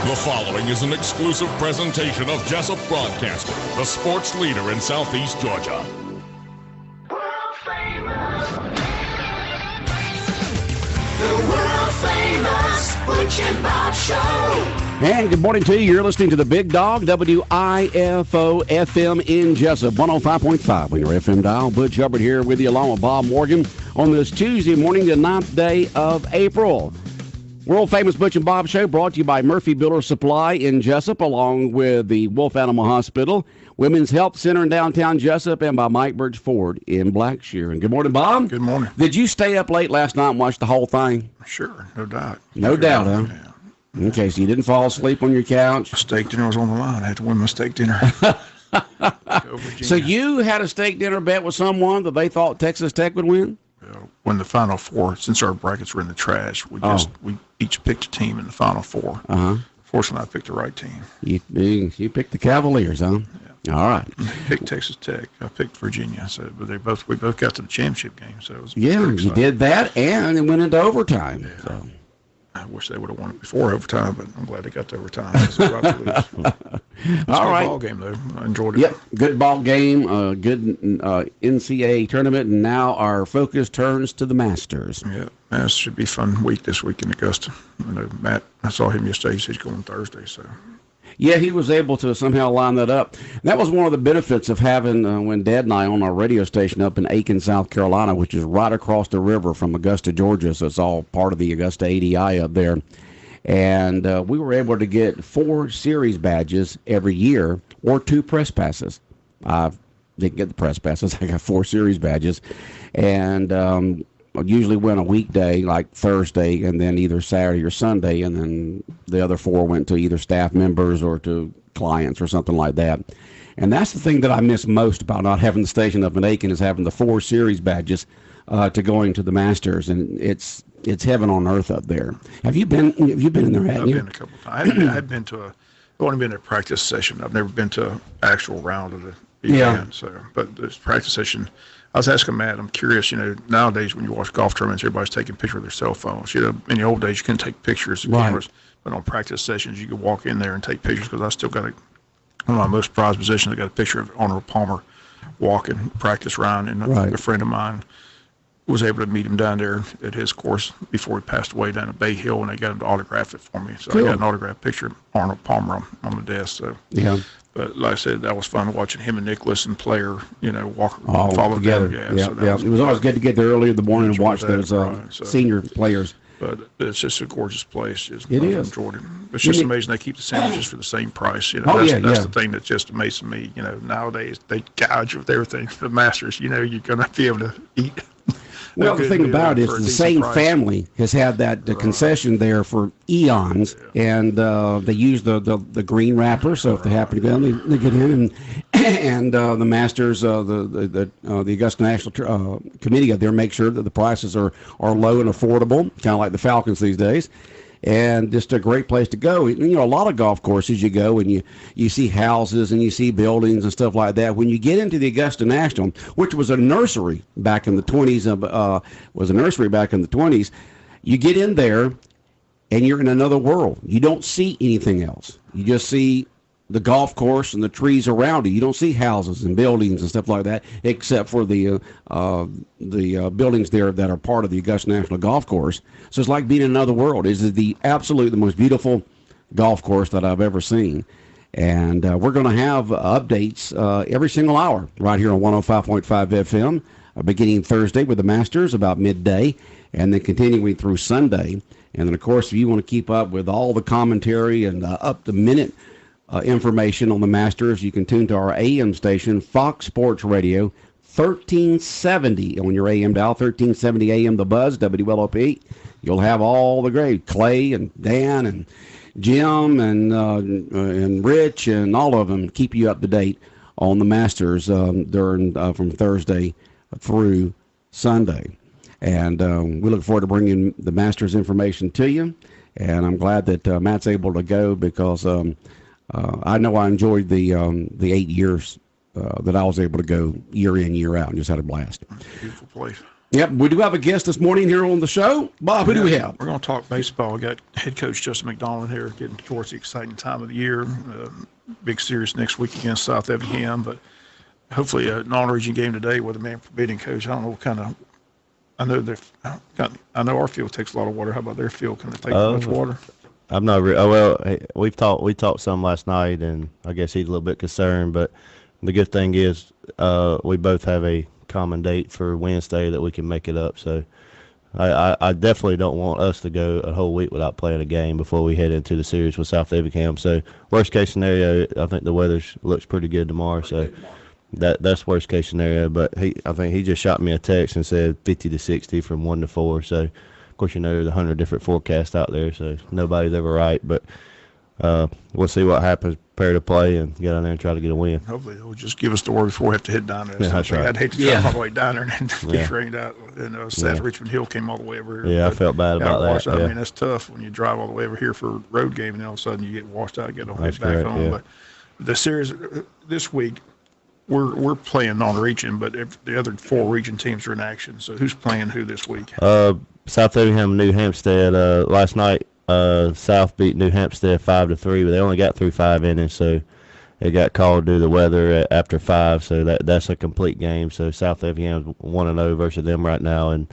The following is an exclusive presentation of Jesup Broadcasting, the sports leader in Southeast Georgia. World famous. The world famous Butch and Bob Show. And good morning to you. You're listening to the Big Dog, WIFO FM in Jesup, 105.5 on your FM dial. Butch Hubbard here with you along with Bob Morgan on this Tuesday morning, the 9th day of April. World famous Butch and Bob Show brought to you by Murphy Builder Supply in Jesup, along with the Wolf Animal Hospital, Women's Health Center in downtown Jesup, and by Mike Birch Ford in Blackshear. And good morning, Bob. Good morning. Did you stay up late last night and watch the whole thing? Sure, no doubt. No doubt, huh? Yeah. Okay, so you didn't fall asleep on your couch? Steak dinner was on the line. I had to win my steak dinner. So you had a steak dinner bet with someone that they thought Texas Tech would win? When the Final Four, since our brackets were in the trash, we each picked a team in the Final Four. Fortunately, I picked the right team. You picked the Cavaliers, huh? Yeah. All right. I picked Texas Tech. I picked Virginia. So, but we both got to the championship game. So it was you did that, and it went into overtime. Yeah. So. I wish they would have won it before overtime, but I'm glad they got to overtime. It's a right. Ball game though. I enjoyed it. Yep, good ball game, good NCAA tournament, and now our focus turns to the Masters. Yeah, that should be a fun week this week in Augusta. I know Matt. I saw him yesterday. He said he's going Thursday. So. Yeah, he was able to somehow line that up. That was one of the benefits of having, when Dad and I on our radio station up in Aiken, South Carolina, which is right across the river from Augusta, Georgia, so it's all part of the Augusta ADI up there. And we were able to get 4 series badges every year or 2 press passes. I didn't get the press passes. I got 4 series badges. And I usually went a weekday, like Thursday, and then either Saturday or Sunday, and then the other 4 went to either staff members or to clients or something like that. And that's the thing that I miss most about not having the station up in Aiken, is having the 4 series badges to going to the Masters, and it's heaven on earth up there. Have you been in there? I've been a couple of times. I've been to I've only been to a practice session. I've never been to an actual round of the event. Yeah. So, but this practice session. I was asking Matt, I'm curious, nowadays when you watch golf tournaments, everybody's taking pictures with their cell phones. In the old days, you couldn't take pictures of cameras, but on practice sessions, you could walk in there and take pictures, because I still got one of my most prized possessions. I got a picture of Honorable Palmer walking practice round, and a friend of mine was able to meet him down there at his course before he passed away down at Bay Hill, and they got him to autograph it for me. So I got an autographed picture of Arnold Palmer on the desk. So yeah. But like I said, that was fun watching him and Nicholas and Player, walk all follow together. Them. Yeah. It was always good to get there early in the morning and watch those senior players. But it's just a gorgeous place. It is. Enjoyed it. It's just amazing they keep the sandwiches for the same price. That's the thing that just amazes me. Nowadays they gouge with everything. The Masters, you're going to be able to eat. Well, the thing about it is the same family has had that concession there for eons, and they use the green wrapper. So if they happen to go in, they get in, and the Masters, the Augusta National Committee up there make sure that the prices are low and affordable, kind of like the Falcons these days. And just a great place to go. A lot of golf courses you go and you see houses and you see buildings and stuff like that. When you get into the Augusta National, which was a nursery back in the 20s, you get in there and you're in another world. You don't see anything else. You just see the golf course and the trees around it. You don't see houses and buildings and stuff like that, except for the buildings there that are part of the Augusta National Golf Course. So it's like being in another world. It's the most beautiful golf course that I've ever seen. And we're going to have updates every single hour right here on 105.5 FM, beginning Thursday with the Masters about midday, and then continuing through Sunday. And then, of course, if you want to keep up with all the commentary and up-to-minute information on the Masters, you can tune to our AM station, Fox Sports Radio, 1370 on your AM dial, 1370 AM The Buzz, WLOP. You'll have all the great Clay and Dan and Jim and Rich and all of them keep you up to date on the Masters during from Thursday through Sunday. And we look forward to bringing the Masters information to you. And I'm glad that Matt's able to go, because I know I enjoyed the 8 years that I was able to go year in, year out, and just had a blast. Beautiful place. Yep, we do have a guest this morning here on the show. Bob, who do we have? We're going to talk baseball. We got head coach Justin McDonald here, getting towards the exciting time of the year. Big series next week against South Effingham, but hopefully a non-region game today with a man forbidding coach. I don't know what kind of. I know our field takes a lot of water. How about their field? Can they take much water? I'm not. We talked some last night, and I guess he's a little bit concerned. But the good thing is, we both have a common date for Wednesday that we can make it up. So I definitely don't want us to go a whole week without playing a game before we head into the series with South Effingham. So worst case scenario, I think the weather looks pretty good tomorrow. So that's worst case scenario. But I think he just shot me a text and said 50 to 60 from 1 to 4. So of course, there's 100 different forecasts out there, so nobody's ever right. But we'll see what happens. Prepare to play and get on there and try to get a win. Hopefully, they'll just give us the word before we have to head down there. Yeah, that's right. I'd hate to drive all the way down there and get rained out. And sad Richmond Hill came all the way over here. Yeah, I felt bad about that. I mean, that's tough when you drive all the way over here for a road game and all of a sudden you get washed out, get to head back home. But the series this week, we're playing non-region, but the other 4 region teams are in action. So who's playing who this week? South Effingham, New Hampstead. Last night, South beat New Hampstead 5-3, but they only got through 5 innings, so it got called due to the weather after 5. So that's a complete game. So South Effingham's 1-0 versus them right now, and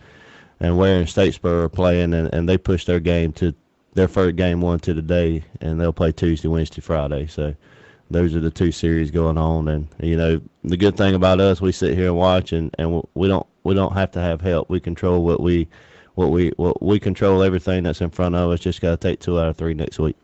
Ware and Statesboro are playing, and they pushed their game to their first game 1 to today, and they'll play Tuesday, Wednesday, Friday. So those are the 2 series going on, and the good thing about us, we sit here and watch, and we don't have to have help. We control what we control everything that's in front of us. Just got to take 2 out of 3 next week.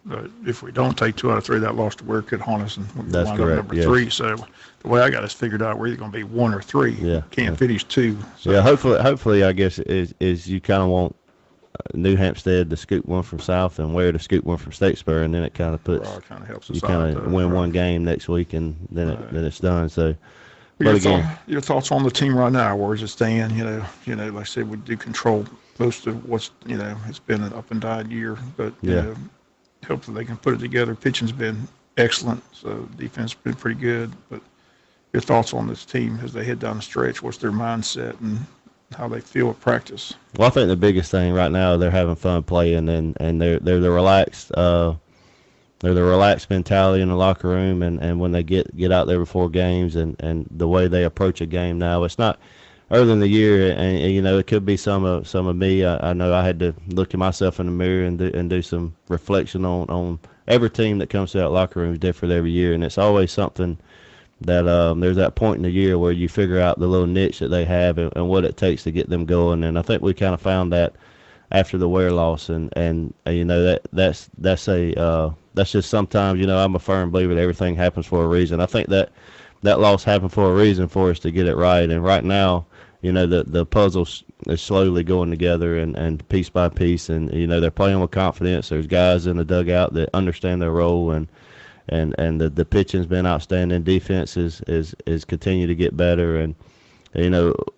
But if we don't take 2 out of 3, that loss to Ware could haunt us and that's wind correct, up number 3. So the way I got us figured out, we're either going to be 1 or 3. Yeah, can't finish 2. So. Yeah, hopefully, I guess is you kind of want New Hampstead to scoop 1 from South and Ware to scoop 1 from Statesboro, and then it kind of puts helps you us kind of win 1 game next week, and then it's done. So. Your thoughts on the team right now? Where does it stand? Like I said, we do control most of what's it's been an up and down year, but hopefully they can put it together. Pitching's been excellent, so defense has been pretty good. But your thoughts on this team as they head down the stretch? What's their mindset and how they feel at practice? Well, I think the biggest thing right now, they're having fun playing, and they're the relaxed. They're the relaxed mentality in the locker room, and when they get out there before games, and the way they approach a game now, it's not early in the year, and it could be some of me. I know I had to look at myself in the mirror and do some reflection on every team that comes to that locker room is different every year, and it's always something that there's that point in the year where you figure out the little niche that they have and what it takes to get them going, and I think we kind of found that after the Ware loss, and that's just sometimes, I'm a firm believer that everything happens for a reason. I think that loss happened for a reason for us to get it right. And right now, the puzzle is slowly going together and piece by piece. And, they're playing with confidence. There's guys in the dugout that understand their role, and the pitching's been outstanding. Defense is continue to get better. And,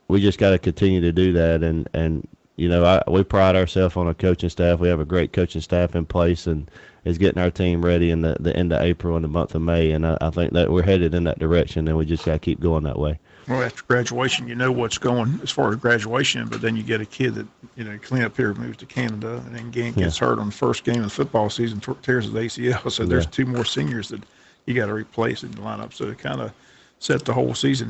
we just got to continue to do that. And we pride ourselves on our coaching staff. We have a great coaching staff in place, and is getting our team ready in the end of April and the month of May. And I think that we're headed in that direction, and we just got to keep going that way. Well, after graduation, what's going as far as graduation, but then you get a kid that, clean up here, moves to Canada, and then gets hurt on the first game of the football season, tears his ACL. So there's 2 more seniors that you got to replace in the lineup. So it kind of set the whole season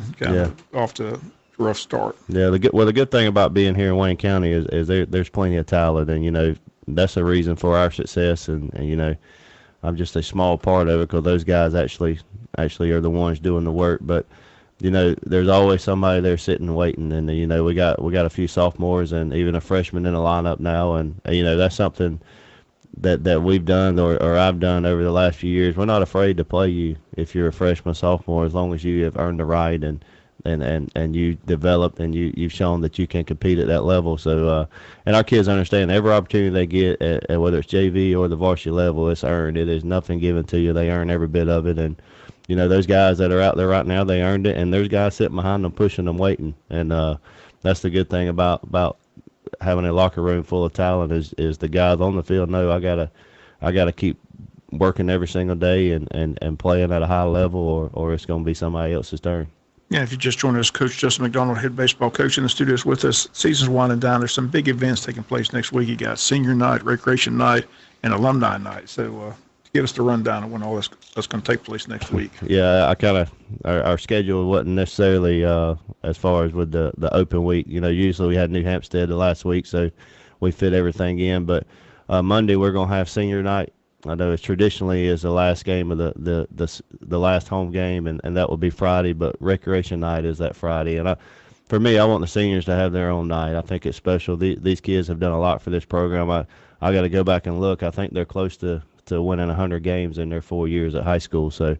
off to a rough start. Yeah, the good thing about being here in Wayne County is there's plenty of talent, and that's a reason for our success, and I'm just a small part of it because those guys actually are the ones doing the work. But there's always somebody there sitting and waiting, and we got a few sophomores and even a freshman in the lineup now, and that's something that we've done or I've done over the last few years. We're not afraid to play you if you're a freshman, sophomore, as long as you have earned the right and you developed and you've shown that you can compete at that level. So and our kids understand every opportunity they get, at whether it's JV or the varsity level, it's earned. It is nothing given to you. They earn every bit of it. And those guys that are out there right now, they earned it, and there's guys sitting behind them, pushing them, waiting. And that's the good thing about having a locker room full of talent is the guys on the field know I gotta keep working every single day and playing at a high level, or it's going to be somebody else's turn. Yeah, if you just joined us, Coach Justin McDonald, head baseball coach in the studios with us. Season's winding down. There's some big events taking place next week. You got senior night, recreation night, and alumni night. So give us the rundown of when all that's going to take place next week. Yeah, I kind of our schedule wasn't necessarily as far as with the open week. Usually we had New Hampstead the last week, so we fit everything in. But Monday we're going to have senior night. I know it traditionally is the last game of the last home game, and that will be Friday. But recreation night is that Friday, and for me, I want the seniors to have their own night. I think it's special. These kids have done a lot for this program. I got to go back and look. I think they're close to winning 100 games in their 4 years at high school. So,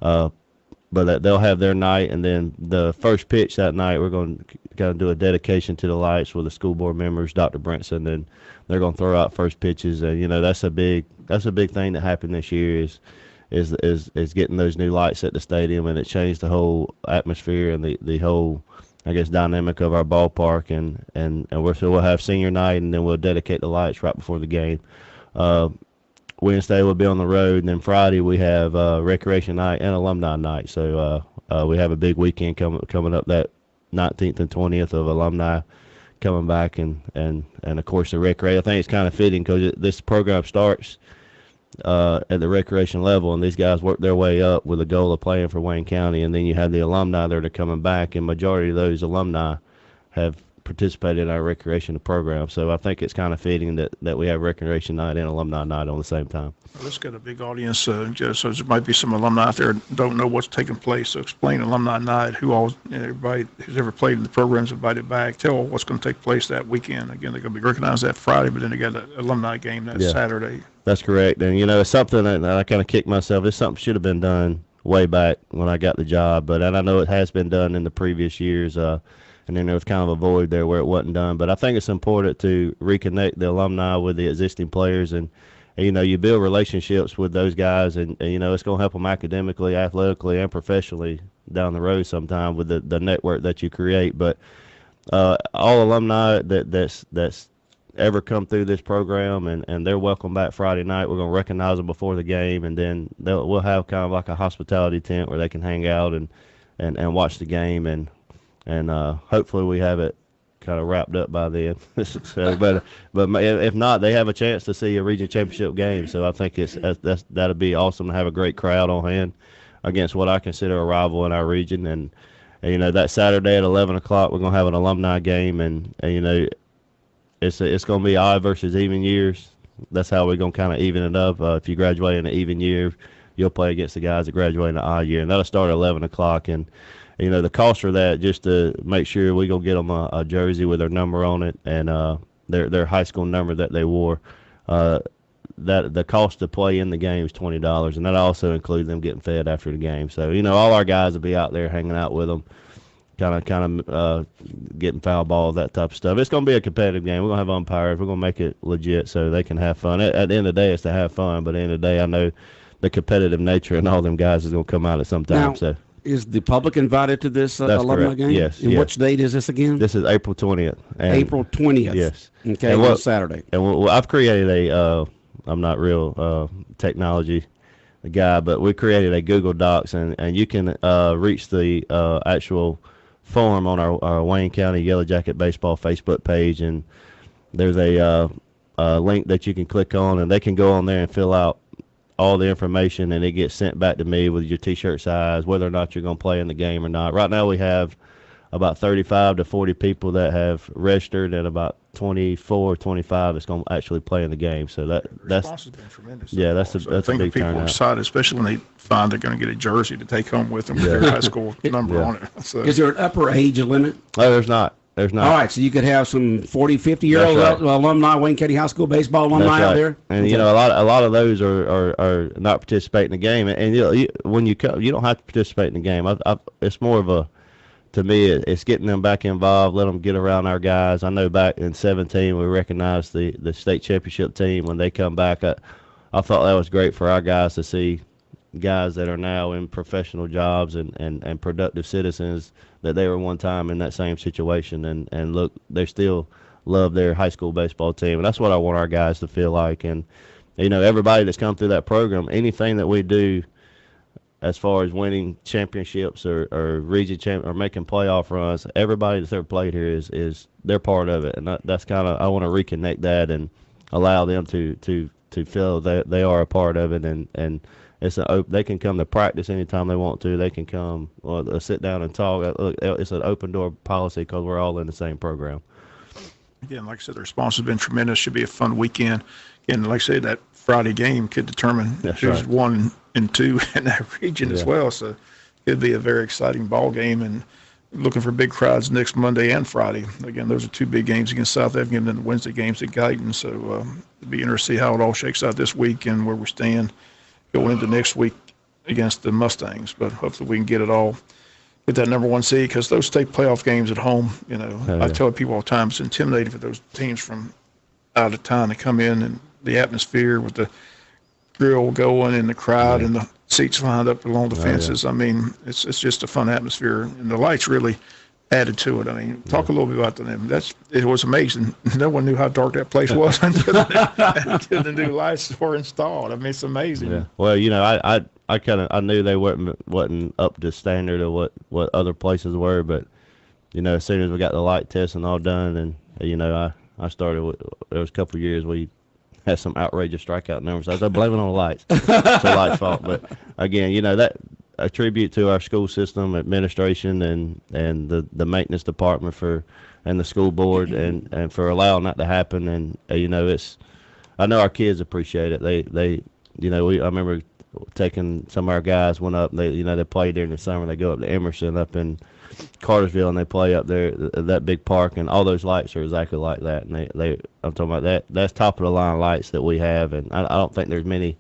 but they'll have their night, and then the first pitch that night, we're going to do a dedication to the lights with the school board members, Dr. Brinson, and they're going to throw out first pitches. And that's a big thing that happened this year is getting those new lights at the stadium, and it changed the whole atmosphere and the whole, I guess, dynamic of our ballpark. And we'll have senior night, and then we'll dedicate the lights right before the game. Wednesday we'll be on the road, and then Friday we have recreation night and alumni night. So we have a big weekend coming up, that 19th and 20th of alumni coming back, and of course the recreation. I think it's kind of fitting because this program starts at the recreation level, and these guys work their way up with the goal of playing for Wayne County, and then you have the alumni that are coming back, and majority of those alumni have participated in our recreation program. So I think it's kind of fitting that we have recreation night and alumni night on the same time. Well, let's get a big audience, so there might be some alumni out there that don't know what's taking place. So explain alumni night, everybody who's ever played in the program's invited back. Tell what's going to take place that weekend. Again, they're going to be recognized that Friday, but then they got an alumni game that Saturday. That's correct. And, it's something that I kind of kick myself. It's something should have been done way back when I got the job, and I know it has been done in the previous years. And then there was kind of a void there where it wasn't done. But I think it's important to reconnect the alumni with the existing players, and you build relationships with those guys, and it's going to help them academically, athletically, and professionally down the road sometime with the network that you create. But all alumni that's ever come through this program, and they're welcome back Friday night. We're going to recognize them before the game, and then we'll have kind of like a hospitality tent where they can hang out and watch the game, and hopefully we have it kind of wrapped up by then. So, but if not, they have a chance to see a region championship game. So I think that'll be awesome to have a great crowd on hand against what I consider a rival in our region. And that Saturday at 11 o'clock, we're gonna have an alumni game, and it's gonna be odd versus even years. That's how we're gonna kind of even it up. If you graduate in an even year, you'll play against the guys that graduate in an odd year, and that'll start at 11 o'clock. And the cost for that, just to make sure we gonna get them a jersey with their number on it and their high school number that they wore. That the cost to play in the game is $20, and that also includes them getting fed after the game. So all our guys will be out there hanging out with them, kind of getting foul balls, that type of stuff. It's gonna be a competitive game. We're gonna have umpires. We're gonna make it legit so they can have fun. At the end of the day, it's to have fun. But at the end of the day, I know the competitive nature and all them guys is gonna come out at some time. Now, so. Is the public invited to this alumni correct. game? Yes. And which date is this again? This is April 20th. April 20th. Yes. Okay, on Saturday. And I've created I'm not real technology guy, but we created a Google Docs, and you can reach the actual form on our Wayne County Yellow Jacket Baseball Facebook page, and there's a link that you can click on, and they can go on there and fill out all the information, and it gets sent back to me with your T-shirt size, whether or not you're going to play in the game or not. Right now we have about 35 to 40 people that have registered, and about 24, 25 that's going to actually play in the game. So that's response has been tremendous. Yeah, that's a big people turnout. are excited, especially when they find they're going to get a jersey to take home with them with their high school number on it. So. Is there an upper age limit? Oh, there's not. There's not. All right, so you could have some 40, 50-year-old alumni, Wayne County High School baseball alumni out there. And a lot of those are not participating in the game. And when you come, you don't have to participate in the game. It's more of to me, it's getting them back involved. Let them get around our guys. I know back in 2017 we recognized the state championship team when they come back. I thought that was great for our guys to see guys that are now in professional jobs and productive citizens, that they were one time in that same situation, and look, they still love their high school baseball team. And that's what I want our guys to feel like. And everybody that's come through that program, anything that we do as far as winning championships or region champ or making playoff runs, everybody that's ever played here is they're part of it, and that's kind of I want to reconnect that and allow them to feel that they are a part of it, and they can come to practice anytime they want to. They can come or sit down and talk. Look, it's an open door policy because we're all in the same program. Again, like I said, the response has been tremendous. Should be a fun weekend. And like I said, that Friday game could determine who's 1 and 2 in that region as well. So it'd be a very exciting ball game, and looking for big crowds next Monday and Friday. Again, those are 2 big games against South Effingham, and then the Wednesday games at Guyton. So it'd be interesting to see how it all shakes out this week and where we stand going into next week against the Mustangs. But hopefully we can get that number 1 seed, because those state playoff games at home, I tell people all the time, it's intimidating for those teams from out of town to come in, and the atmosphere with the grill going and the crowd and the seats lined up along the fences. I mean, it's just a fun atmosphere, and the lights really added to it. I mean, talk a little bit about them. It was amazing. No one knew how dark that place was until the new lights were installed. I mean, it's amazing. Yeah. Well, I knew they wasn't up to standard of what other places were, but as soon as we got the light testing all done, and I started. There was a couple of years we had some outrageous strikeout numbers. I was blaming on the lights. It's the lights' fault. But again, that a tribute to our school system, administration, and the maintenance department and the school board and for allowing that to happen. And I know our kids appreciate it. I remember taking some of our guys went up. They play during the summer. They go up to Emerson up in Cartersville, and they play up there that big park, and all those lights are exactly like that. And I'm talking about that. That's top of the line lights that we have, and I don't think there's many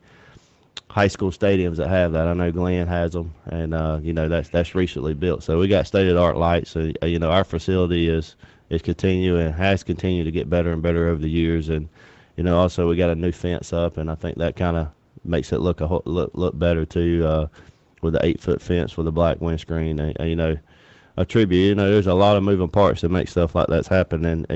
high school stadiums that have that. I know Glenn has them, and that's recently built. So we got state of the art lights. So our facility is continuing and has continued to get better and better over the years, and also we got a new fence up, and I think that kind of makes it look better too, with the 8-foot fence with a black windscreen. A tribute. There's a lot of moving parts that make stuff like that happen, and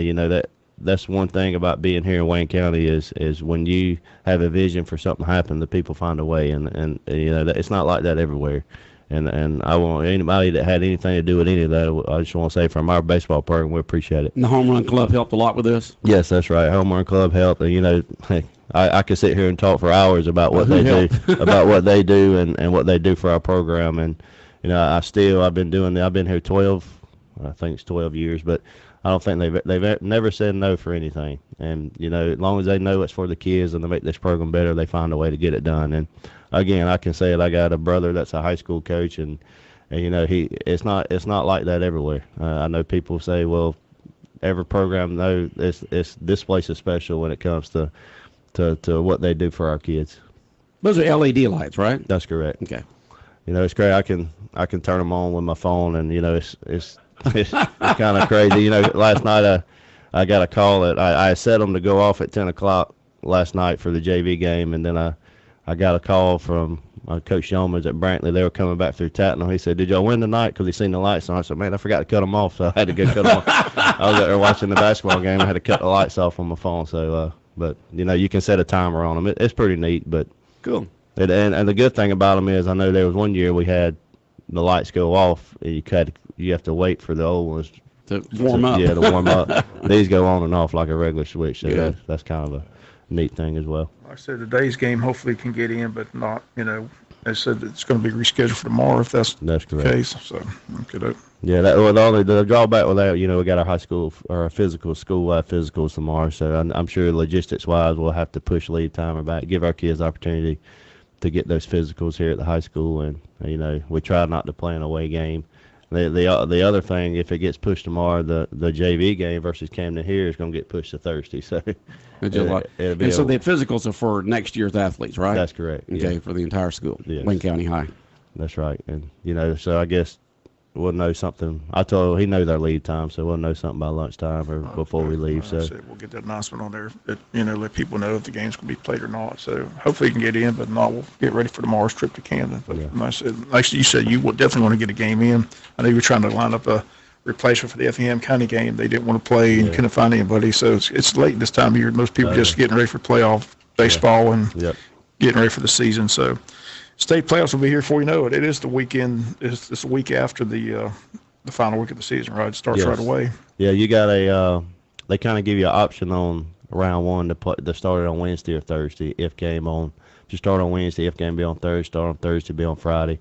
that's one thing about being here in Wayne County is when you have a vision for something to happen, the people find a way, and it's not like that everywhere. And I want anybody that had anything to do with any of that, I just want to say from our baseball program, we appreciate it. And the Home Run Club helped a lot with this? Yes, that's right. Home Run Club helped. And, I could sit here and talk for hours about what they do, and what they do for our program. And, I've been here 12, I think it's 12 years, but I don't think they've never said no for anything. And, as long as they know it's for the kids and to make this program better, they find a way to get it done. And again, I can say it. I got a brother that's a high school coach, and it's not like that everywhere. I know people say, well, every program, no, this place is special when it comes to what they do for our kids. Those are LED lights, right? That's correct. Okay. It's great. I can turn them on with my phone, and it's kind of crazy. Last night I got a call that I set them to go off at 10 o'clock last night for the JV game, and then I got a call from Coach Yeomans at Brantley. They were coming back through Tatnall. He said, "Did y'all win tonight?" Because he seen the lights on. I said, "Man, I forgot to cut them off, so I had to go cut them off." I was out there watching the basketball game. I had to cut the lights off on my phone. So, but you can set a timer on them. It's pretty neat, but cool. And the good thing about them is, I know there was one year we had the lights go off. And you have to wait for the old ones to warm up. Yeah, to warm up. These go on and off like a regular switch. So that's kind of a neat thing as well. Like I said, today's game hopefully can get in, but not, as I said, it's going to be rescheduled for tomorrow if that's correct. The case. So, okay. Yeah, the drawback with that, we got our high school or our school-wide physicals tomorrow. So I'm sure logistics-wise we'll have to push lead time back, give our kids the opportunity to get those physicals here at the high school, and we try not to play an away game. The other thing, if it gets pushed tomorrow, the JV game versus Camden here is going to get pushed to Thursday. So so the physicals are for next year's athletes, right? That's correct. Okay, for the entire school, Wayne County High. That's right, and so I guess we'll know something. I told he knows our lead time, so we'll know something by lunchtime or before we leave. So we'll get that announcement on there that let people know if the game's going to be played or not. So hopefully you can get in, but not, we'll get ready for tomorrow's trip to Camden. But like you said, you would definitely want to get a game in. I know you were trying to line up a replacement for the Effingham County game. They didn't want to play and couldn't find anybody. So it's late this time of year. Most people just getting ready for playoff baseball and getting ready for the season. So State playoffs will be here before you know it. It is the weekend. It's the week after the final week of the season, right? It starts right away. Yeah, you got they kind of give you an option on round one to start it on Wednesday or Thursday. If game on, to start on Wednesday, if game be on Thursday, start on Thursday, be on Friday,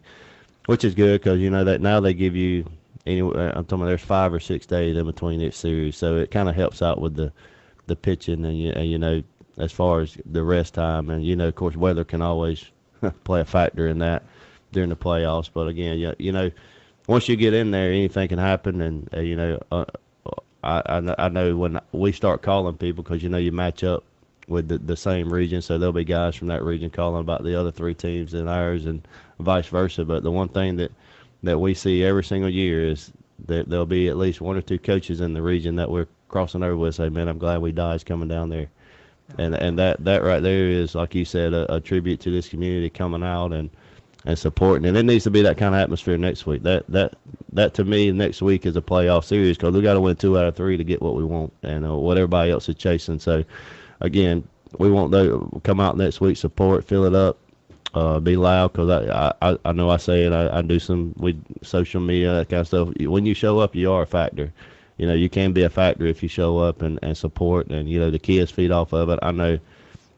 which is good because that now they give you I'm talking about there's 5 or 6 days in between each series, so it kind of helps out with the pitching and as far as the rest time, and of course weather can always play a factor in that during the playoffs. But again, once you get in there, anything can happen, and I know when we start calling people because you match up with the same region, so there'll be guys from that region calling about the other 3 teams in ours and vice versa. But the one thing that we see every single year is that there'll be at least 1 or 2 coaches in the region that we're crossing over with say, man, I'm glad we Dye's coming down there. And that right there is, like you said, a tribute to this community coming out and supporting. And it needs to be that kind of atmosphere next week. That to me, next week is a playoff series because we got to win 2 out of 3 to get what we want and what everybody else is chasing. So, again, we want to come out next week, support, fill it up. Be loud because I know I say it. I do some with social media, that kind of stuff. When you show up, you are a factor. You can be a factor if you show up and support, and the kids feed off of it. I know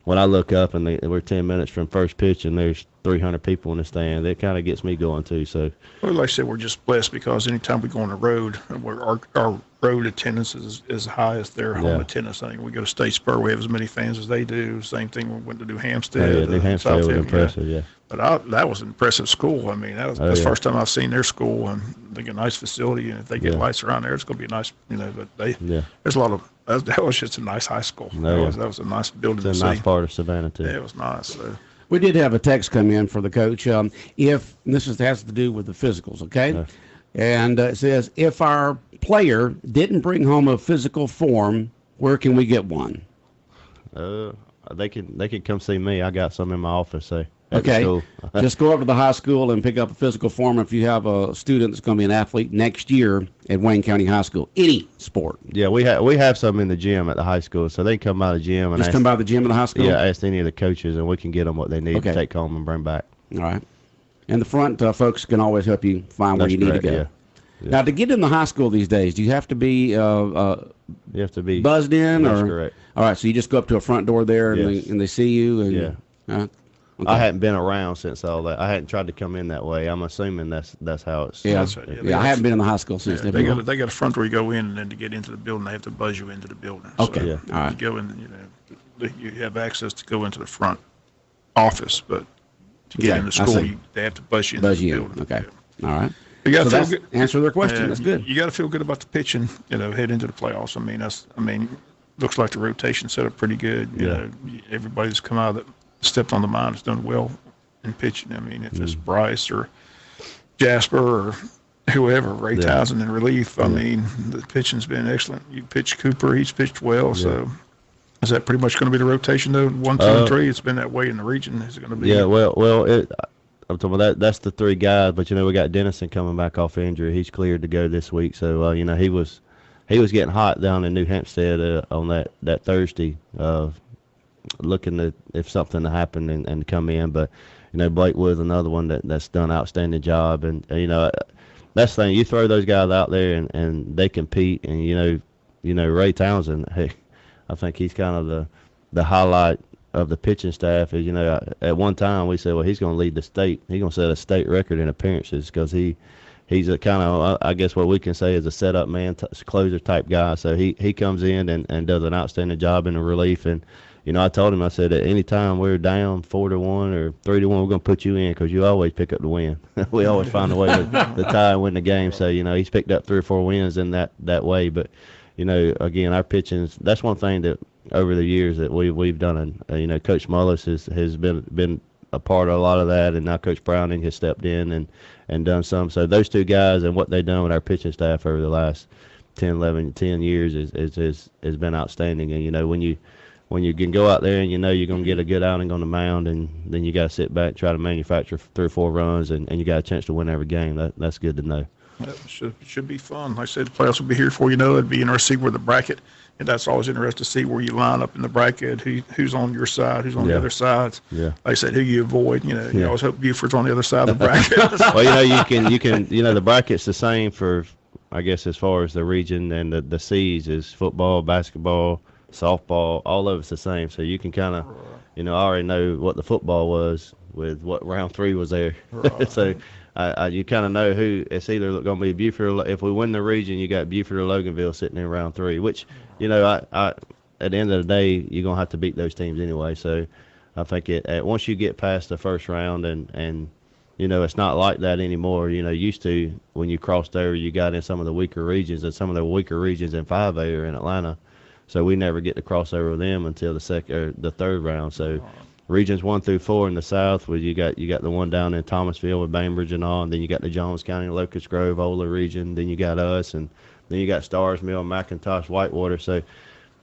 when I look up and we're 10 minutes from first pitch and there's 300 people in the stand, that kind of gets me going too. So, well, like I said, we're just blessed because anytime we go on the road, our road attendance is as high as their home attendance. I think we go to Statesboro, we have as many fans as they do. Same thing when we went to New Hampstead. New Hampstead was impressive, yeah. But that was an impressive school. I mean, that's the first time I've seen their school, and they get a nice facility, and if they get lights around there, it's going to be nice. But there's a lot of that was just a nice high school. That was a nice building to see. It's a nice part of Savannah too. Yeah, it was nice. So. We did have a text come in for the coach. Has to do with the physicals, okay? And it says, if our player didn't bring home a physical form, where can we get one? They can come see me. I got some in my office. So okay, just go over to the high school and pick up a physical form if you have a student that's going to be an athlete next year at Wayne County High School, any sport. Yeah, we have some in the gym at the high school, so they can come by the gym and come by the gym at the high school. Yeah, ask any of the coaches, and we can get them what they need to take home and bring back. All right, and the front folks can always help you find where you need to go. Yeah. Now, to get in the high school these days, do you have to be you have to be buzzed in? That's or correct. All right, so you just go up to a front door there and they see you. And, okay. I hadn't been around since all that. I hadn't tried to come in that way. I'm assuming that's how it's. Yeah, that's right. I haven't been in the high school since. They got a front door you go in, and then to get into the building, they have to buzz you into the building. Okay, So all right. You go in, you have access to go into the front office, but to get into school, they have to buzz you into the building. Okay, all right. You got to feel good. Answer their question. That's good. You got to feel good about the pitching. Head into the playoffs. I mean, looks like the rotation set up pretty good. You know, everybody's come out that stepped on the mound has done well in pitching. I mean, if it's Bryce or Jasper or whoever, Ray Townsend in relief. I mean, the pitching's been excellent. You pitched Cooper; he's pitched well. So, is that pretty much going to be the rotation though? 1, 2, and 3. It's been that way in the region. Is it going to be? Yeah. I'm talking about that's the 3 guys, but we got Dennison coming back off injury. He's cleared to go this week, so he was getting hot down in New Hampstead on that Thursday, looking at if something to happen and come in. But Blake was another one that's done an outstanding job, and that's the thing. You throw those guys out there and they compete, and Ray Townsend. Hey, I think he's kind of the highlight of the pitching staff. Is at one time we said, well, he's going to lead the state. He's going to set a state record in appearances because he's a kind of, I guess what we can say is a setup man, closer type guy. So he comes in and does an outstanding job in the relief. And I told him, I said, at any time we're down 4-1 or 3-1, we're going to put you in because you always pick up the win. We always find a way to tie and win the game. So he's picked up 3 or 4 wins in that way. But again, our pitching, that's one thing that over the years that we've done. And Coach Mullis has been a part of a lot of that, and now Coach Browning has stepped in and done some. So those 2 guys and what they've done with our pitching staff over the last 10 years has been outstanding. And when you can go out there and you're going to get a good outing on the mound, and then you got to sit back and try to manufacture 3 or 4 runs, and you got a chance to win every game. That's good to know. That should be fun. Like I said, the playoffs will be here before you know it. It'd be interesting where the bracket, and that's always interesting to see where you line up in the bracket, who's on your side, who's on the other side. Yeah. Like I said, who you avoid. You always hope Buford's on the other side of the bracket. Well, you can the bracket's the same for, I guess, as far as the region, and the C's is football, basketball, softball, all of it's the same. So you can kind of, I already know what the football was with what round 3 was there. Right. So you kind of know who it's either going to be Buford or, if we win the region, you got Buford or Loganville sitting in round 3, which, I at the end of the day, you're going to have to beat those teams anyway. So I think once you get past the first round and it's not like that anymore. Used to, when you crossed over, you got in some of the weaker regions, and some of the weaker regions in 5A are in Atlanta. So we never get to cross over with them until the third round. So regions 1 through 4 in the South, where you got the one down in Thomasville with Bainbridge and all, and then you got the Jones County, Locust Grove, Ola region. Then you got us, and then you got Stars Mill, McIntosh, Whitewater. So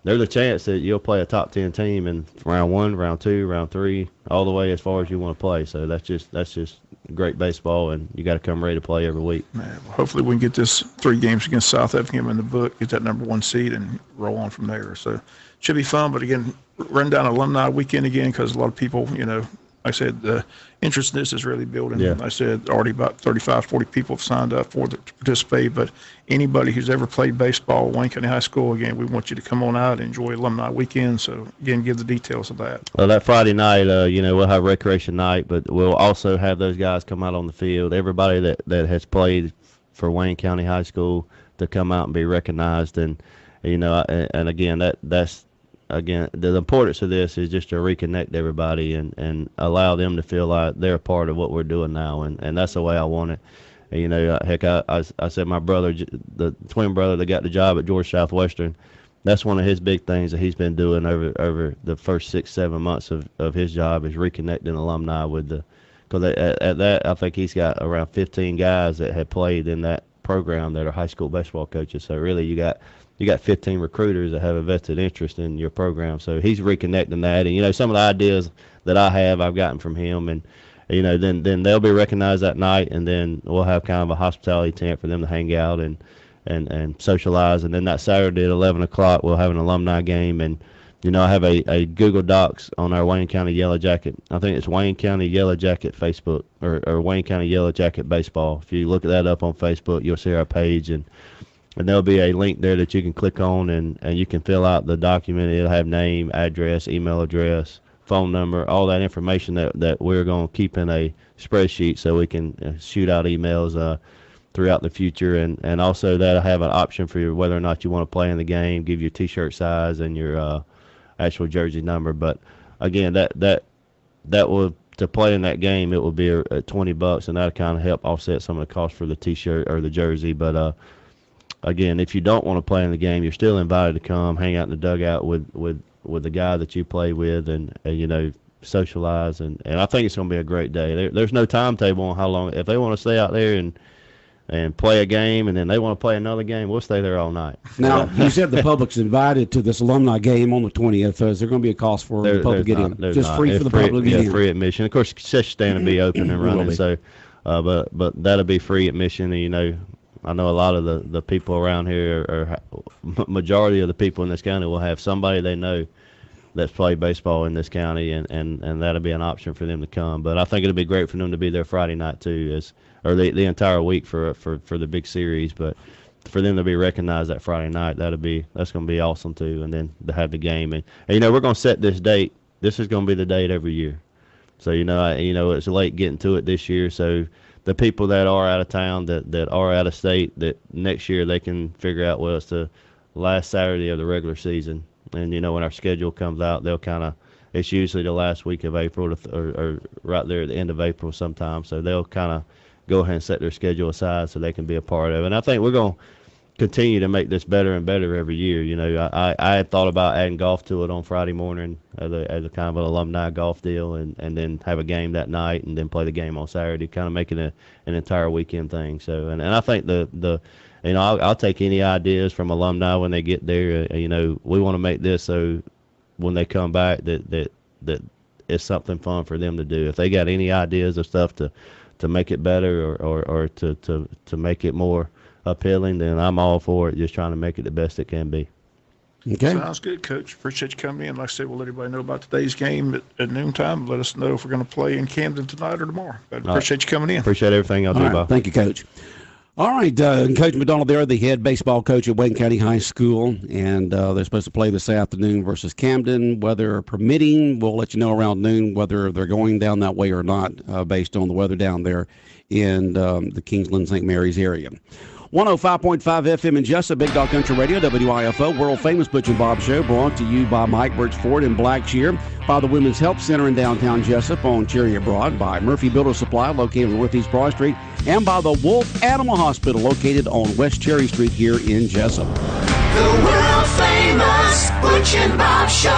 there's a chance that you'll play a top 10 team in round 1, round 2, round 3, all the way as far as you want to play. So that's just great baseball, and you got to come ready to play every week. Man, well, hopefully we can get this 3 games against South Effingham in the book, get that number 1 seed, and roll on from there. So it should be fun. But again, run down alumni weekend again, because a lot of people, like I said, the interest in this is really building. Yeah. I said already about 35, 40 people have signed up to participate. But anybody who's ever played baseball at Wayne County High School, again, we want you to come on out and enjoy alumni weekend. So again, give the details of that. Well, that Friday night, we'll have recreation night, but we'll also have those guys come out on the field. Everybody that has played for Wayne County High School to come out and be recognized. And again, that's. Again, the importance of this is just to reconnect everybody and allow them to feel like they're a part of what we're doing now, and that's the way I want it. And, heck, I said my brother, the twin brother that got the job at Georgia Southwestern, that's one of his big things that he's been doing over the first 6-7 months of his job, is reconnecting alumni with because at that, I think he's got around 15 guys that have played in that program that are high school baseball coaches. So really you got 15 recruiters that have a vested interest in your program. So he's reconnecting that. And, some of the ideas that I've gotten from him. And, then they'll be recognized that night. And then we'll have kind of a hospitality tent for them to hang out and socialize. And then that Saturday at 11 o'clock, we'll have an alumni game. And, I have a Google Docs on our Wayne County Yellow Jacket. I think it's Wayne County Yellow Jacket Facebook or Wayne County Yellow Jacket Baseball. If you look that up on Facebook, you'll see our page. And there'll be a link there that you can click on, and you can fill out the document. It'll have name, address, email address, phone number, all that information that we're going to keep in a spreadsheet so we can shoot out emails throughout the future. And also that'll have an option for you whether or not you want to play in the game, give you your T-shirt size and your actual jersey number. But, again, that will, to play in that game, it will be at $20, and that'll kind of help offset some of the cost for the T-shirt or the jersey. But, again, if you don't want to play in the game, you're still invited to come hang out in the dugout with the guy that you play with and socialize. And I think it's going to be a great day. There's no timetable on how long. If they want to stay out there and play a game and then they want to play another game, we'll stay there all night. Now, you said the public's invited to this alumni game on the 20th. Is there going to be a cost for the public to get in? Just free for the public to get in? Free admission. Of course, concession stand will be open and running. So, but that'll be free admission. And, I know a lot of the people around here, or majority of the people in this county, will have somebody they know that's played baseball in this county, and that'll be an option for them to come. But I think it'll be great for them to be there Friday night too, or the entire week for the big series. But for them to be recognized that Friday night, that's going to be awesome too. And then to have the game, and we're going to set this date. This is going to be the date every year. So it's late getting to it this year. So the people that are out of town, that are out of state, that next year they can figure out, well, it's the last Saturday of the regular season. And, when our schedule comes out, it's usually the last week of April or right there at the end of April sometime. So they'll kind of go ahead and set their schedule aside so they can be a part of it. And I think we're going to continue to make this better and better every year. I had thought about adding golf to it on Friday morning as a kind of an alumni golf deal, and then have a game that night and then play the game on Saturday, kind of making an entire weekend thing. So, and I think I'll take any ideas from alumni when they get there. We want to make this so when they come back that it's something fun for them to do. If they got any ideas of stuff to make it better or to make it more appealing, then I'm all for it, just trying to make it the best it can be. Okay. Sounds good, Coach. Appreciate you coming in. Like I said, we'll let everybody know about today's game at noontime. Let us know if we're going to play in Camden tonight or tomorrow. But appreciate you coming in. Appreciate everything y'all do, Bob. Thank you, Coach. All right, Coach McDonald there, the head baseball coach at Wayne County High School, and they're supposed to play this afternoon versus Camden. Weather permitting, we'll let you know around noon whether they're going down that way or not, based on the weather down there in the Kingsland, St. Mary's area. 105.5 FM in Jesup, Big Dog Country Radio, WIFO, world-famous Butch and Bob Show, brought to you by Mike Birchford in Blackshear, by the Women's Health Center in downtown Jesup on Chariot Broad, by Murphy Builder Supply, located on Northeast Broad Street, and by the Wolf Animal Hospital, located on West Cherry Street here in Jesup. The world famous Butch and Bob Show.